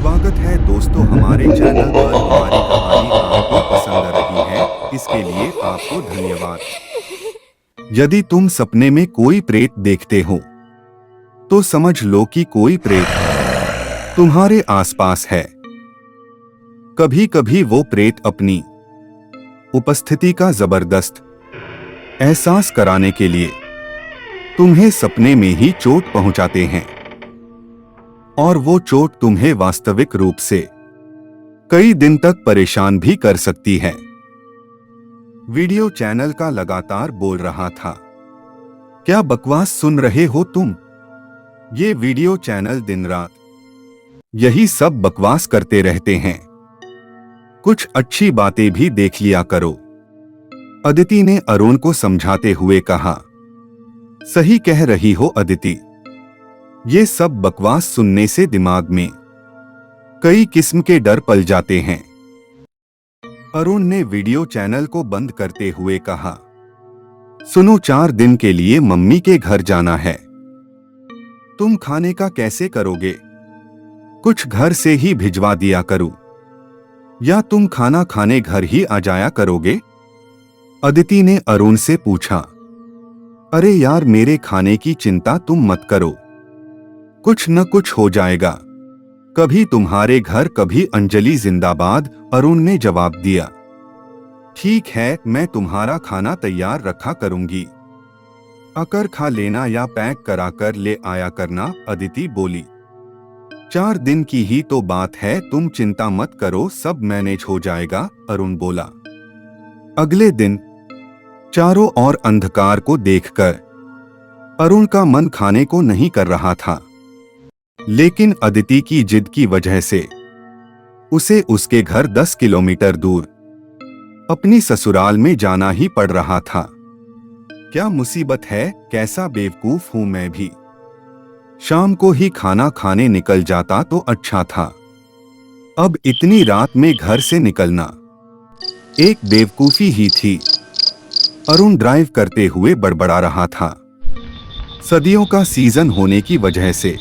स्वागत है दोस्तों हमारे चैनल पर। हमारी कहानी आपको पसंद रही है, इसके लिए आपको धन्यवाद। यदि तुम सपने में कोई प्रेत देखते हो तो समझ लो कि कोई प्रेत तुम्हारे आसपास है। कभी कभी वो प्रेत अपनी उपस्थिति का जबरदस्त एहसास कराने के लिए तुम्हें सपने में ही चोट पहुंचाते हैं, और वो चोट तुम्हें वास्तविक रूप से कई दिन तक परेशान भी कर सकती है। वीडियो चैनल का लगातार बोल रहा था, क्या बकवास सुन रहे हो तुम? ये वीडियो चैनल दिन रात यही सब बकवास करते रहते हैं, कुछ अच्छी बातें भी देख लिया करो। अदिति ने अरुण को समझाते हुए कहा। सही कह रही हो अदिति, ये सब बकवास सुनने से दिमाग में कई किस्म के डर पल जाते हैं। अरुण ने वीडियो चैनल को बंद करते हुए कहा, सुनो, 4 दिन के लिए मम्मी के घर जाना है। तुम खाने का कैसे करोगे? कुछ घर से ही भिजवा दिया करूं, या तुम खाना खाने घर ही आ जाया करोगे? अदिति ने अरुण से पूछा। अरे यार, मेरे खाने की चिंता तुम मत करो, कुछ न कुछ हो जाएगा। कभी तुम्हारे घर कभी अंजलि जिंदाबाद, अरुण ने जवाब दिया। ठीक है, मैं तुम्हारा खाना तैयार रखा करूंगी, आकर खा लेना या पैक कराकर ले आया करना, अदिति बोली। 4 दिन की ही तो बात है, तुम चिंता मत करो, सब मैनेज हो जाएगा, अरुण बोला। अगले दिन चारों ओर अंधकार को देखकर अरुण का मन खाने को नहीं कर रहा था, लेकिन अदिति की जिद की वजह से उसे उसके घर 10 किलोमीटर दूर अपनी ससुराल में जाना ही पड़ रहा था। क्या मुसीबत है, कैसा बेवकूफ हूं मैं भी। शाम को ही खाना खाने निकल जाता तो अच्छा था, अब इतनी रात में घर से निकलना एक बेवकूफी ही थी। अरुण ड्राइव करते हुए बड़बड़ा रहा था। सर्दियों का सीजन होने की वजह से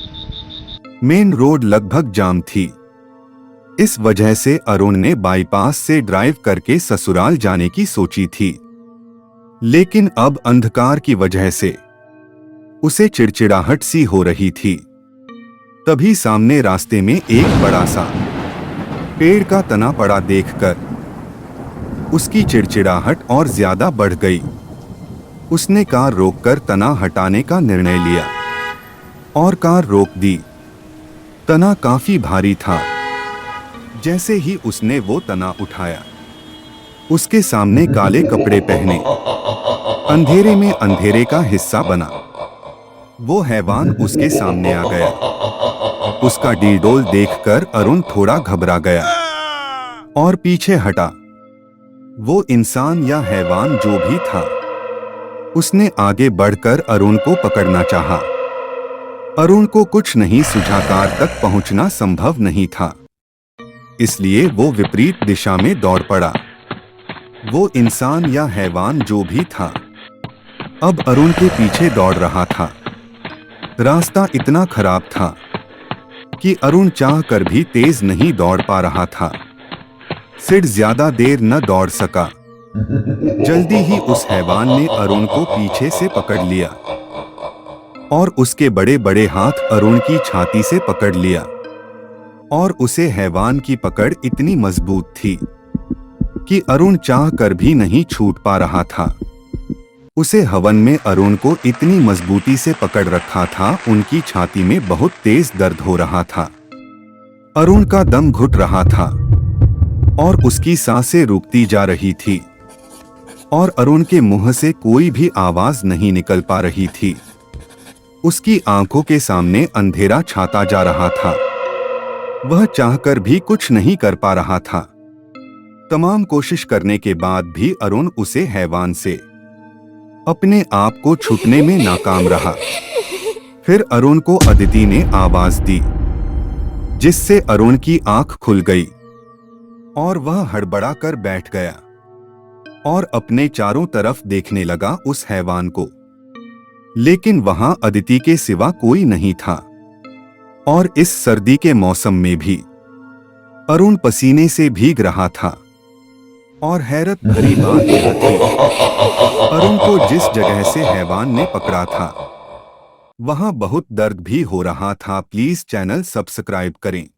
मेन रोड लगभग जाम थी। इस वजह से अरुण ने बाईपास से ड्राइव करके ससुराल जाने की सोची थी, लेकिन अब अंधकार की वजह से उसे चिड़चिड़ाहट सी हो रही थी। तभी सामने रास्ते में एक बड़ा सा पेड़ का तना पड़ा देखकर उसकी चिड़चिड़ाहट और ज्यादा बढ़ गई। उसने कार रोककर तना हटाने का निर्णय लिया और कार रोक दी। तना काफी भारी था। जैसे ही उसने वो तना उठाया, उसके सामने काले कपड़े पहने अंधेरे में अंधेरे का हिस्सा बना वो हैवान उसके सामने आ गया। उसका डीडोल देखकर अरुण थोड़ा घबरा गया और पीछे हटा। वो इंसान या हैवान जो भी था, उसने आगे बढ़कर अरुण को पकड़ना चाहा। अरुण को कुछ नहीं सूझा, कार तक पहुंचना संभव नहीं था, इसलिए वो विपरीत दिशा में दौड़ पड़ा। वो इंसान या हैवान जो भी था, अब अरुण के पीछे दौड़ रहा था। रास्ता इतना खराब था कि अरुण चाह कर भी तेज नहीं दौड़ पा रहा था। सिड ज्यादा देर न दौड़ सका। जल्दी ही उस हैवान ने अरुण को पीछे से पकड़ लिया और उसके बड़े बड़े हाथ अरुण की छाती से पकड़ लिया, और उसे हैवान की पकड़ इतनी मजबूत थी कि अरुण चाह कर भी नहीं छूट पा रहा था। उसे हवन में अरुण को इतनी मजबूती से पकड़ रखा था, उनकी छाती में बहुत तेज दर्द हो रहा था। अरुण का दम घुट रहा था और उसकी सांसें रुकती जा रही थी, और अरुण के मुंह से कोई भी आवाज नहीं निकल पा रही थी। उसकी आंखों के सामने अंधेरा छाता जा रहा था। वह चाहकर भी कुछ नहीं कर पा रहा था। तमाम कोशिश करने के बाद भी अरुण उसे हैवान से अपने आप को छूटने में नाकाम रहा। फिर अरुण को अदिति ने आवाज दी, जिससे अरुण की आंख खुल गई और वह हड़बड़ा कर बैठ गया और अपने चारों तरफ देखने लगा उस हैवान को। लेकिन वहां अदिति के सिवा कोई नहीं था, और इस सर्दी के मौसम में भी अरुण पसीने से भीग रहा था और हैरत भरी बात यह थी, अरुण को जिस जगह से हैवान ने पकड़ा था वहां बहुत दर्द भी हो रहा था। प्लीज चैनल सब्सक्राइब करें।